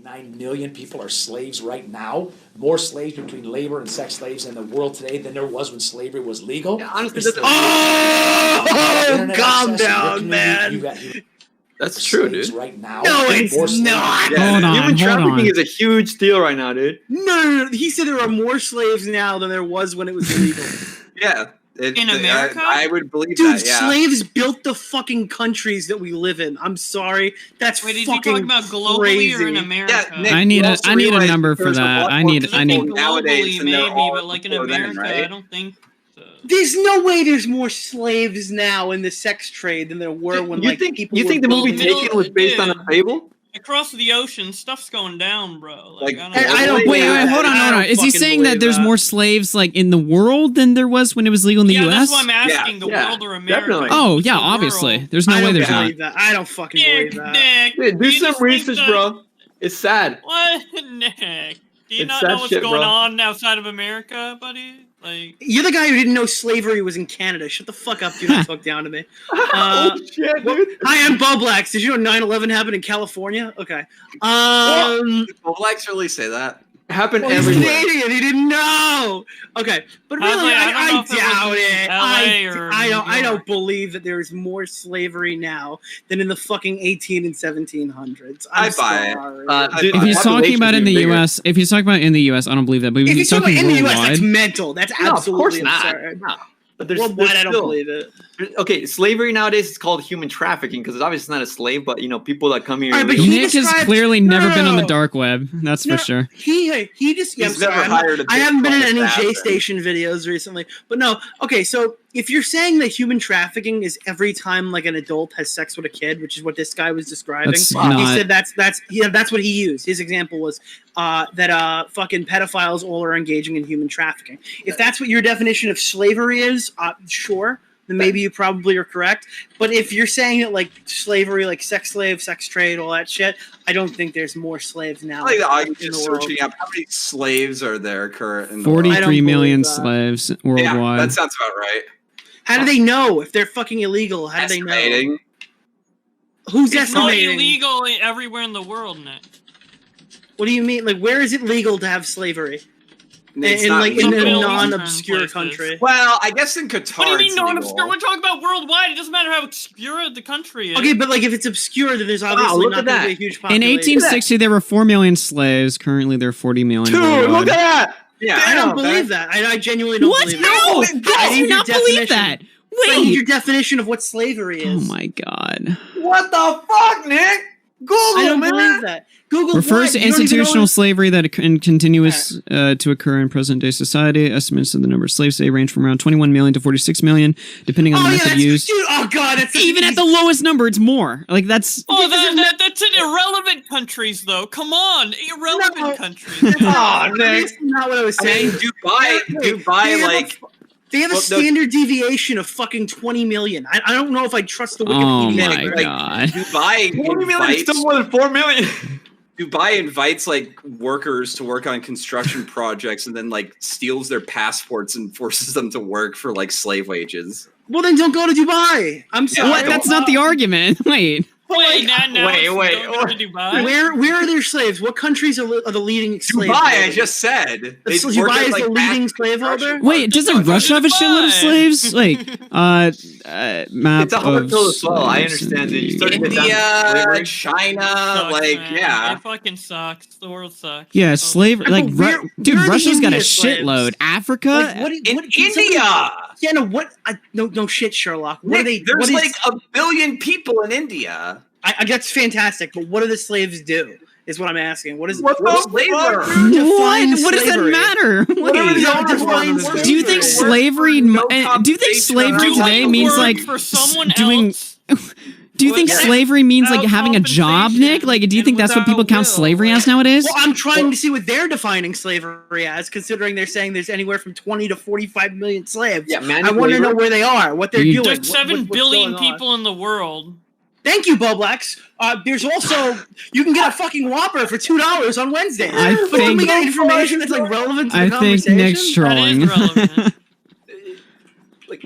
1.9 million people are slaves right now. More slaves between labor and sex slaves in the world today than there was when slavery was legal. Yeah, honestly, calm down, man. That's true, dude. Right now, no, it's not. Yeah, hold on, human trafficking hold on. is a huge deal right now, dude. No. He said there are more slaves now than there was when it was illegal. Yeah. In America? I would believe Dude, that, yeah. slaves built the fucking countries that we live in. I'm sorry. That's Wait, is he fucking talking about globally crazy. or in America? Yeah, Nick, I need you a also I need a realize number for there's a that. lot I more need people Globally, nowadays than there maybe, are but like in before then, America, right? I don't think so. There's no way there's more slaves now in the sex trade than there were when people you think were the movie building- Taken was based on a fable? Across the ocean, stuff's going down, bro. Like, Like, I don't Wait, hold on. Is he fucking saying that believe there's that. more slaves like in the world than there was when it was legal in the Yeah, U.S.? that's why I'm asking the Yeah, world or America. definitely. Oh yeah, The obviously. world. There's no way there's not. believe that. I don't fucking Nick, believe that. Nick, Dude, do you some just think research, that- bro. It's sad. What, Nick? Do you It's not sad know what's shit, going bro. on outside of America, buddy? Like, You're the guy who didn't know slavery was in Canada. Shut the fuck up. Do not talk down to me. Oh shit, dude. Hi, I'm Bob Blacks. Did you know 9/11 happened in California? Okay. Will Blacks really say that? Happened Well, he's an everywhere. idiot. He didn't know. Okay, but I was really, like, I don't know I if it was doubt in it. LA or I New don't York. believe that there is more slavery now than in the fucking 18 and 1700s. I I'm buy it. sorry. Dude, If he's talking population's about in the even bigger. U.S., if he's talking about in the U.S., I don't believe that. But if if he's he's talking talking in the US, worldwide, that's mental. That's No, of course absolutely not. absurd. No. But there's, Worldwide, there's I don't still- believe it. Okay, slavery nowadays is called human trafficking because it's obviously not a slave, but people that come here. All right, but illegally. he Nick has described- clearly No, never been on the no. dark web. That's No, for sure. He just. Yeah, I'm He's sorry. never hired a I haven't been in any assassin. J Station videos recently, but no. Okay, so if you're saying that human trafficking is every time like an adult has sex with a kid, which is what this guy was describing, That's he not- said that's what he used. His example was that fucking pedophiles all are engaging in human trafficking. If that's what your definition of slavery is, sure. Then maybe you probably are correct. But if you're saying that like slavery, like sex slave, sex trade, all that shit, I don't think there's more slaves now. I like that I'm in just the world. searching up how many slaves are there current in the world. 43 million believe that. slaves Yeah, worldwide. that sounds about right. How do they know if they're fucking illegal? How do they know? Estimating. Who's it's not estimating? illegal everywhere in the world, Nick. What do you mean? Like, where is it legal to have slavery? It's in not like in legal. a Middle non-obscure Eastern places. country. Well, I guess in Qatar. What do you mean it's non-obscure? legal. We're talking about worldwide. It doesn't matter how obscure the country is. Okay, but like if it's obscure, then there's obviously look not at going to that. be a huge In population. 1860, there were 4 million slaves. Currently, there are 40 million. Dude, look worldwide. at that! Yeah, I don't know, believe that. I genuinely don't What? believe No! that. How do you need your not believe definition. that? I need your Wait! definition of what slavery Oh is. my god. What the fuck, Nick? Google, I don't man. believe that. Google Refers what? to You don't even know institutional what- slavery that continues to occur in present-day society. Estimates of the number of slaves today range from around 21 million to 46 million, depending on Oh the yeah, method that's, used. dude. Oh god, that's Even at the lowest number, it's more. Like that's. Oh, that's in irrelevant countries, though. Come on, irrelevant No. countries. Oh, Nick. That's not what I was I mean, saying. Dubai, like. They have a Well, no- standard deviation of fucking 20 million. I don't know if I trust the Oh Wikipedia. my like, god. Dubai 40 million is invites, still more than 4 million. Dubai invites like workers to work on construction projects and then like steals their passports and forces them to work for like slave wages. Well, then don't go to Dubai. I'm sorry. What? That's not the argument. Wait. Wait, now Wait, it's wait, going to Dubai. Where are their slaves? What countries are the leading slave Dubai, I holders? just said. They So work Dubai as, is like, the leading mass slaveholder? construction Wait, doesn't Russia have a shitload of Dubai. slaves? Like, map It's a hard of pill to swallow. I slaves understand in that you the- started to get down to India, slavery. China, Sucks, like, man. yeah. It fucking sucks. The world sucks. Yeah, Oh, slavery. But Like, where are the Russia's got a India slaves? shitload. Africa. Like, what, In what, can somebody- India! Yeah, no, what? No shit, Sherlock. What are they? Nick, there's what is- like a billion people in India. I that's fantastic, but what do the slaves do? Is what I'm asking. What is What the what's fuck, labor? dude? Define What? What does that slavery. matter? Whatever Wait. the Yeah, owners define want. slavery. Do you think slavery? No Do you think compensation slavery or today anything. means Work like for someone doing? else? Do you think Yeah. slavery means like Without having a job, compensation Nick? Like, do you and think that's what people without count will, slavery like- as nowadays? Well, I'm trying to see what they're defining slavery as, considering they're saying there's anywhere from 20 to 45 million slaves. Yeah, I manual want to know labor. where they are, what they're You- doing. There's 7 what's billion going on. people in the world. Thank you, Boblex. There's also you can get a fucking Whopper for $2 on Wednesdays. I But can we think- get information that's like relevant to the I think conversation? Nick's That is trolling. relevant.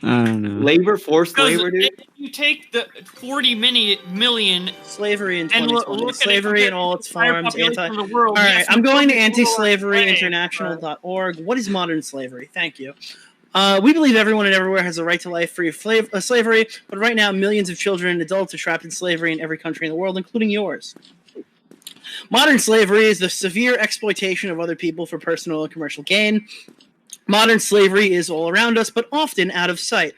I don't know. Labor, forced Because labor, dude. you take the 40 million Slavery in and 2020. look at Slavery it in all its entire forms. population of the world, All right, yes, I'm going to rural antislaveryinternational.org. What is modern slavery? Thank you. We believe everyone and everywhere has a right to life free of slavery, but right now millions of children and adults are trapped in slavery in every country in the world, including yours. Modern slavery is the severe exploitation of other people for personal and commercial gain. Modern slavery is all around us, but often out of sight.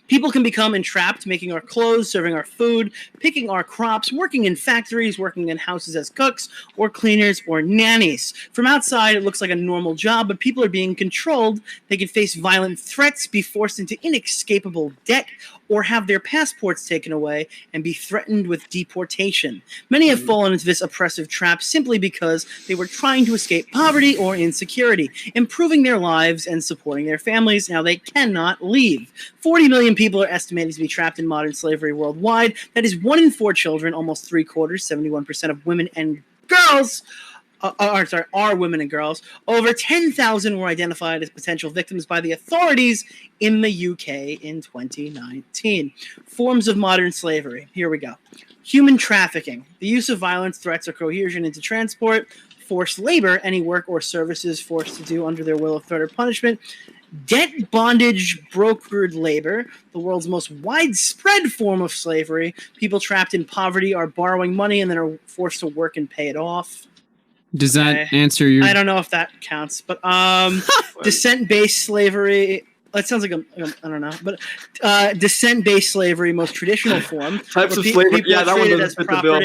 People can become entrapped, making our clothes, serving our food, picking our crops, working in factories, working in houses as cooks, or cleaners, or nannies. From outside, it looks like a normal job, but people are being controlled. They can face violent threats, be forced into inescapable debt, or have their passports taken away and be threatened with deportation. Many have fallen into this oppressive trap simply because they were trying to escape poverty or insecurity, improving their lives and supporting their families. Now they cannot leave. 40 million people are estimated to be trapped in modern slavery worldwide. That is 1 in 4 children, almost 3/4, 71% of women and girls. Are women and girls. Over 10,000 were identified as potential victims by the authorities in the UK in 2019. Forms of modern slavery. Here we go. Human trafficking. The use of violence, threats, or coercion into transport. Forced labor. Any work or services forced to do under their will of threat or punishment. Debt bondage, brokered labor, the world's most widespread form of slavery. People trapped in poverty are borrowing money and then are forced to work and pay it off. Does that answer your? I don't know if that counts, but descent-based slavery. That sounds like I don't know, but descent-based slavery, most traditional form. Types of slavery. Yeah, that one doesn't fit the bill. I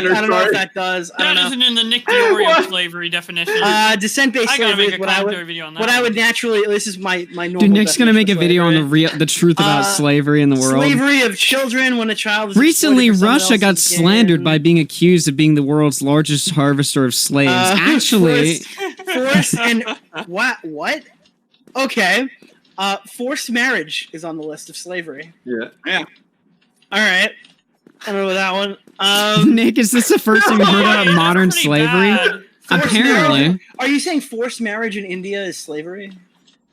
don't know if that does. I don't That know. isn't in the Nick DeOrio slavery definition. Descent-based I gotta slavery make is a what I commentary would. video on that. What I would naturally. This is my normal. Dude, Nick's gonna make a definition video of on the truth about slavery in the world. Slavery of children when a child is Recently, exploited for someone Russia got else's gain. slandered by being accused of being the world's largest harvester of slaves. Actually, forced and what? Okay. Forced marriage is on the list of slavery. Yeah. All right. I don't know that one. Nick, is this the first time you heard Yeah, about modern that's pretty slavery? bad. Forced Apparently. marriage- Are you saying forced marriage in India is slavery?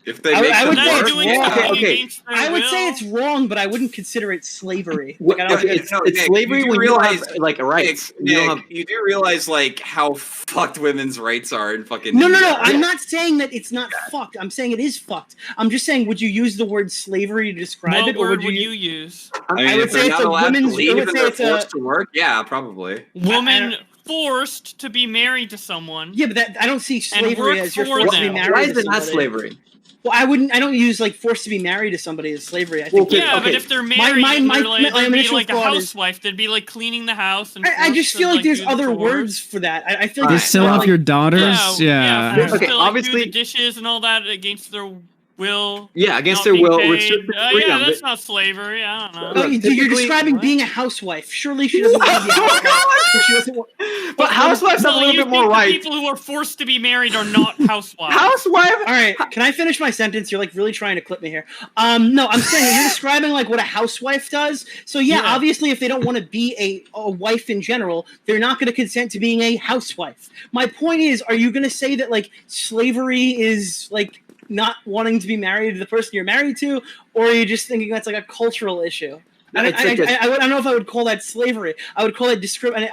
If they I make would them say Not it's work, doing wrong. something okay. against their I would say will. it's wrong, but I wouldn't consider it slavery. Well, Like, I don't- it's Nick, slavery you when realize- you have like rights. Nick, You don't have, you do realize like how fucked women's rights are in fucking No. India. I'm not saying that it's not fucked. I'm saying it is fucked. I'm just saying, would you use the word slavery to describe What it, or word would you? use? I mean, I would if they're say it's not a allowed women's- to I leave would and say they're it's a- forced to work, yeah, probably. Woman forced to be married to someone. Yeah, but I don't see slavery work as you're for forced to be them. married. why to is it not somebody. slavery? Well, I don't use like forced to be married to somebody as slavery. I think. Yeah, but okay. if they're married, my- and my they're like, they'd be initial like a thought is- housewife. They'd be like cleaning the house. And I just forced to, feel like there's do the other chores. words for that. I feel like They it's sell not off like- your daughters? Yeah. Yeah. Okay, To, like, obviously- do the dishes and all that against their will. Yeah, against not their being will, paid. restricted Yeah, freedom. that's not slavery. I don't know. Oh, you're typically- describing being a housewife. Surely she doesn't want to be a housewife. She doesn't want- But housewives have a Well, little you bit more think the rights. people who are forced to be married are not housewives. Housewife? All right, can I finish my sentence? You're like really trying to clip me here. No, I'm saying you're describing like what a housewife does. So yeah, Yeah. obviously, if they don't want to be a wife in general, they're not going to consent to being a housewife. My point is, are you going to say that like slavery is like not wanting to be married to the person you're married to, or are you just thinking that's like a cultural issue? I don't know if I would call that slavery. I would call it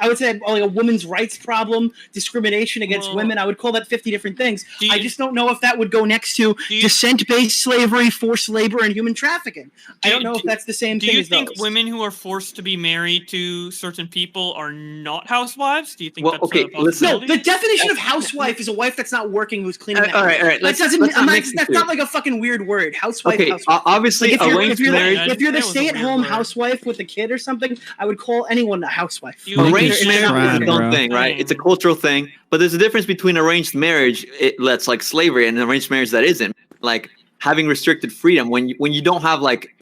I would say like a women's rights problem, discrimination against Well, women. I would call that 50 different things. do you- I just don't know if that would go next to you- descent-based slavery, forced labor, and human trafficking. I don't know if that's the same Do thing you as think those. women who are forced to be married to certain people are not housewives? Do you think Well, that's okay, a listen. No, possibility? the definition of housewife is a wife that's not working who's cleaning the house. All right. That Let's doesn't. not mix the That's two. not like a fucking weird word. Housewife. Okay, housewife. obviously, Like arranged marriage. if you're the That was a weird stay-at-home word. housewife with a kid or something, I would call anyone a housewife. You like Arranged your marriage is Brad, a dumb bro. thing, right? It's a cultural thing, but there's a difference between arranged marriage that's like slavery and an arranged marriage that isn't. Like having restricted freedom when you don't have like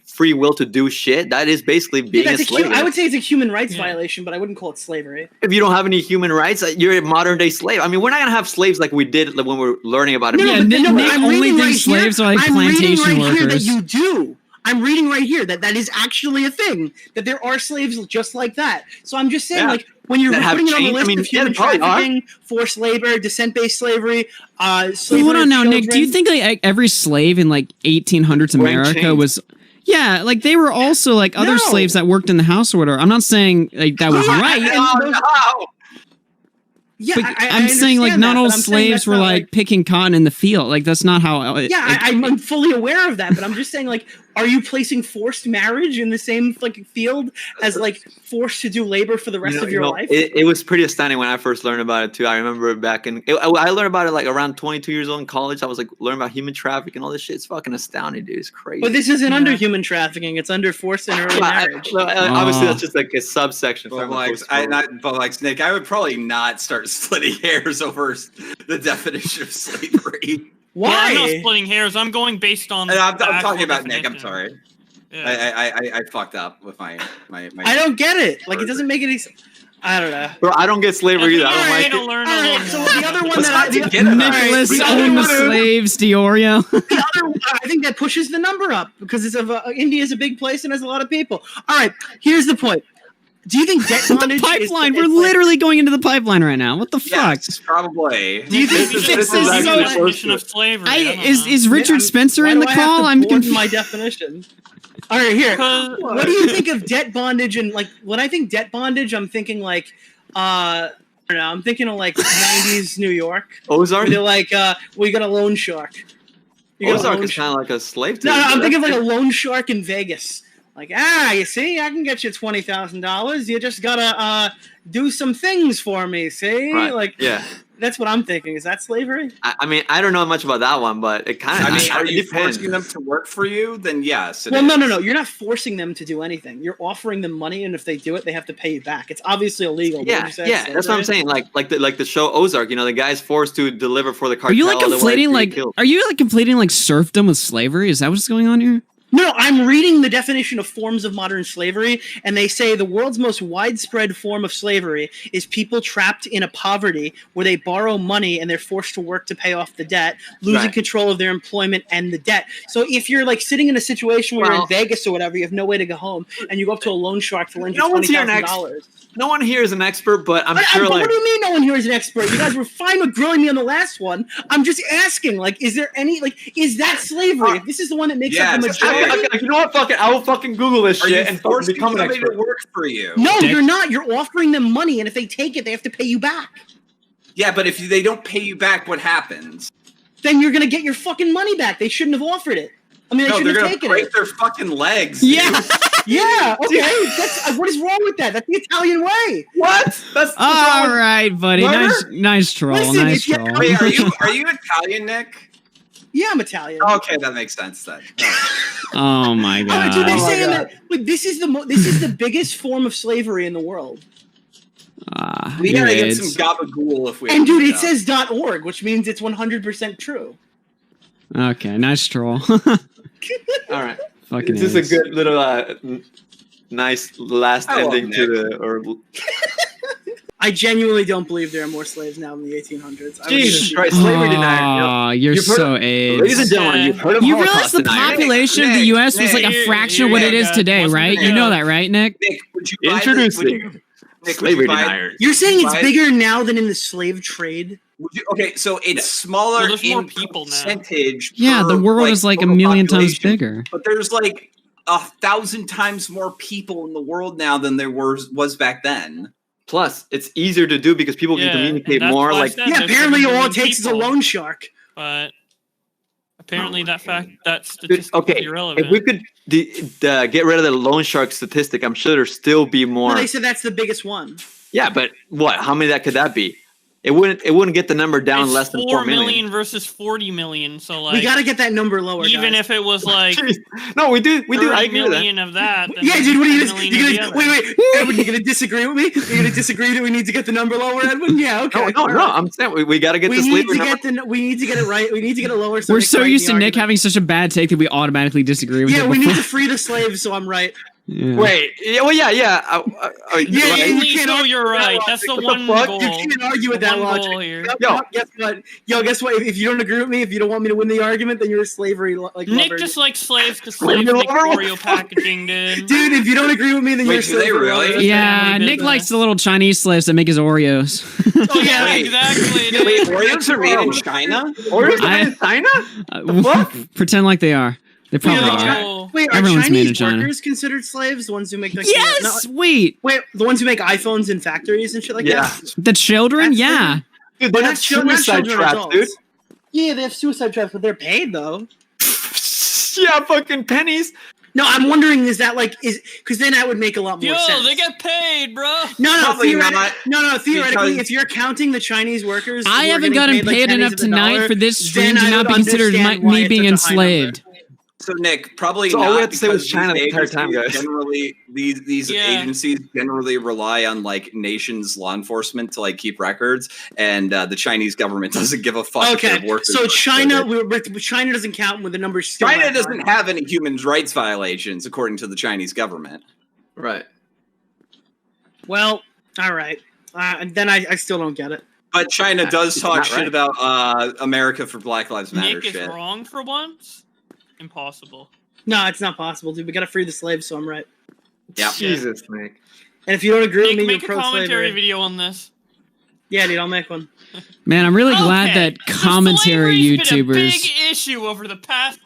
free will to do shit. That is basically being a slave. I would say it's a human rights Yeah. violation, but I wouldn't call it slavery. If you don't have any human rights, you're a modern day slave. I mean, we're not gonna have slaves like we did when we were learning about it. Yeah, but Nick I'm only reading thinks slaves are like I'm reading plantation right here that workers. you do. I'm reading right here that is actually a thing, that there are slaves just like that. So I'm just saying, Yeah. like, when you're That have putting it on the changed? I list mean, of yeah, human they probably are. trafficking, forced labor, descent-based slavery, slavery Hold on of now, Nick. Do children- you think like every slave in like 1800s Wearing America chains. was? Yeah, like they were also like other No. slaves that worked in the house or whatever. I'm not saying like that was Yeah, right. no. Yeah, But I I'm saying like understand not that, all but I'm saying slaves that's were not, like picking cotton in the field. Like that's not how. Yeah, I'm fully aware of that, but I'm just saying, like, are you placing forced marriage in the same fucking field as like forced to do labor for the rest of your life? It was pretty astounding when I first learned about it too. I remember back I learned about it like around 22 years old in college. I was like learning about human trafficking and all this shit. It's fucking astounding, dude. It's crazy. But this isn't under human trafficking; it's under forced and early marriage. Obviously, that's just like a subsection. But like Nick, I would probably not start splitting hairs over the definition of slavery. Why? Yeah, I'm not splitting hairs. I'm going based on. And I'm the talking actual about Nick. I'm definition. sorry. Yeah. I fucked up with my. I don't get it. Like, it doesn't make any sense. I don't know. Bro, I don't get slavery either. I don't Alright, like to it. learn a All little right, so more. the other one Let's that not get it. Nicholas the owned the other one- slaves, DeOrio. the other, I think that pushes the number up because India is a big place and has a lot of people. All right, here's the point. Do you think debt The bondage pipeline. is We're like- literally going into the pipeline right now. What the fuck? Yes, probably. Do you think This This is is the so- definition of slavery. I don't know. Is Richard Spencer Why in do the I have call? to I'm broaden confused. my definition. All right, here. Because- What do you think of debt bondage? And like, when I think debt bondage, I'm thinking like, I don't know. I'm thinking of like 90s New York. Ozark? Where they're like, we got a loan shark. You got a Ozark loan is shark. kind of like a slave. No, trade, I'm but thinking of that's like a loan shark in Vegas. Like, you see, I can get you $20,000. You just gotta do some things for me. See, right. like, Yeah. that's what I'm thinking. Is that slavery? I mean, I don't know much about that one, but it kind of. I mean, are you depends. forcing them to work for you? Then yes. Well, no. You're not forcing them to do anything. You're offering them money, and if they do it, they have to pay you back. It's obviously illegal. What Yeah, would you say? yeah, that's what I'm saying. Like the show Ozark. You know, the guy's forced to deliver for the cartel. Are you like otherwise conflating he'd be like? killed. Are you like conflating like serfdom with slavery? Is that what's going on here? No, I'm reading the definition of forms of modern slavery, and they say the world's most widespread form of slavery is people trapped in a poverty where they borrow money and they're forced to work to pay off the debt, losing Right. control of their employment and the debt. So if you're like sitting in a situation where you're in Well- Vegas or whatever, you have no way to go home, and you go up to a loan shark to lend you No one's here $20,000. No one here is an expert, but I'm But sure like. what do you mean no one here is an expert? You guys were fine with grilling me on the last one. I'm just asking, like, is there any, like, is that slavery? If this is the one that makes up the Yes, majority. You know what? Fucking, I will fucking Google this Are you shit and fucking forcing become an somebody to expert. work for you? No, Dick. you're not. You're offering them money, and if they take it, they have to pay you back. Yeah, but if they don't pay you back, what happens? Then you're gonna get your fucking money back. They shouldn't have offered it. I mean, they No, they're shouldn't have gonna taken break it. their fucking legs. dude. Yeah. Yeah, okay. That's what is wrong with that? That's the Italian way. What? That's All right, buddy. Murder? Nice troll. Listen, Nice if you- troll. Wait, are you Italian, Nick? Yeah, I'm Italian. Okay, that makes sense then. Oh my Oh, dude, they're god. saying that. But this is the biggest form of slavery in the world. We gotta get It's- some gabagool if we. And dude, it know. says .org, which means it's 100% true. Okay, nice troll. All right. Fucking This is a is. good little nice last I love ending to Nick. the or. I genuinely don't believe there are more slaves now in the 1800s. I would Jesus just- Christ, slavery denier. Oh, you're You've heard so Ladies and AIDS. gentlemen, you've heard of You Holocaust realize the deniers. population of the Nick, U.S. was like a Nick, fraction of what it is yeah, today, what's right? the You know deal? that, right, Nick? Nick, would you buy Introducing Nick, would slavery you buy, deniers. You're saying it's Right. bigger now than in the slave trade? Would you, okay, so it's smaller Well, there's more in people now. percentage. Yeah, per, the world is like a total million times population, bigger. But there's like 1,000 times more people in the world now than there was back then. Plus, it's easier to do because people can Yeah, communicate that's more. why I Like, said Yeah, there's apparently 7 all billion it takes is a people, loan shark. But apparently Oh, that fact, okay. that statistic okay, is irrelevant. if we could get rid of the loan shark statistic, I'm sure there'd still be more. No, they said that's the biggest one. Yeah, but what? How many could that be? It wouldn't get the number down it's less than 4 4 million. million versus 40 million. So like, We got to get that number lower, even guys. if it was like Jeez. No, we do. 30 I agree with that. million of that. Then Yeah, dude, what are you 10 gonna, million of the gonna other. wait, Edwin, you gonna disagree with me? You're gonna disagree that we need to get the number lower, Edwin? Yeah, okay. No, I'm saying we got to get We the need slavery to number. get we need to get it right. We need to get it lower. We're Nick's so right in used the to Nick argument. having such a bad take that we automatically disagree with Yeah, it we need before. to free the slaves, so I'm right. Yeah. Wait. Yeah. Well, yeah. Yeah, right. you Only can't so argue you're with that right. logic. That's the What the one fuck? goal. You can't argue with The that one logic. goal here. Yo. Guess what? If you don't agree with me, if you don't want me to win the argument, then you're a slavery like Nick lover. just likes slaves because Slavery slaves make lover? What DeOrio the fuck? packaging, dude. Dude, if you don't agree with me, then Wait, you're a do they slavery really? lover. Yeah, Family Nick business. likes the little Chinese slaves that make his Oreos. Oh yeah, Wait. exactly. Dude. Wait, Oreos are made in China? Oreos I- made in China? Pretend like they are. They probably Wait, are. Oh, Wait, are Everyone's made in Chinese China. workers considered slaves? The ones who make like Yes, wait. wait, the ones who make iPhones in factories and shit like Yeah. that. The children, That's yeah. Dude, But they not have children, suicide traps, adults. dude. Yeah, they have suicide traps, but they're paid though. Yeah, fucking pennies. No, I'm wondering is because then that would make a lot more yo, sense. they get paid, bro. no, Probably not, theoretically, because- if you're counting the Chinese workers, I who are haven't getting gotten like paid pennies enough of the tonight dollar, for this stream then to I not would be considered understand why me it's being such a high number. enslaved. So Nick, probably So all we not had to say was because China these the entire time, agencies guys. Generally, these Yeah. agencies generally rely on like nations' law enforcement to like keep records, and the Chinese government doesn't give a fuck. if Okay, their workers so are China, exploited. China doesn't count with the numbers. Still China that doesn't high. have any human rights violations according to the Chinese government. Right. Well, all right. Then I still don't get it. But China does It's talk not shit right. about America for Black Lives Matter Nick is shit. wrong for once. Impossible. No, it's not possible, dude. We gotta free the slaves, so I'm right. Yep. Jesus, Nick. And if you don't agree with Nick, me, you're make a commentary pro-slavery. video on this. Yeah, dude, I'll make one. Man, I'm really glad Okay, that so commentary slavery's been a YouTubers. big issue over the past.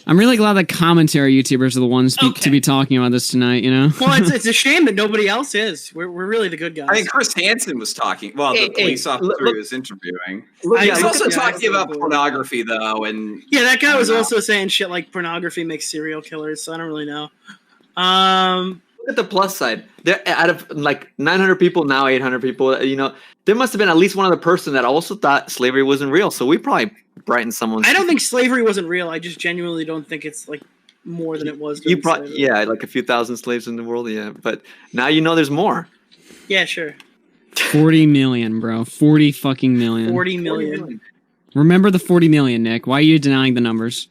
I'm really glad that commentary YouTubers are the ones to Okay. be talking about this tonight. You know. Well, it's a shame that nobody else is. We're really the good guys. I think Chris Hansen was talking. Well, the Hey, police officer look- he was interviewing. I- He was I- also yeah, talking I- about pornography, though, and Yeah, that guy I was don't know. also saying shit like pornography makes serial killers, so I don't really know. Look at the plus side. There, out of like 900 people now, 800 people. You know, there must have been at least one other person that also thought slavery wasn't real. So we probably brightened someone's. I don't think slavery wasn't real. I just genuinely don't think it's like more than it was. You during probably slavery. yeah, like a few thousand slaves in the world. Yeah, but now you know there's more. Yeah, sure. 40 million, bro. 40 fucking million. 40 million. Remember the 40 million, Nick. Why are you denying the numbers?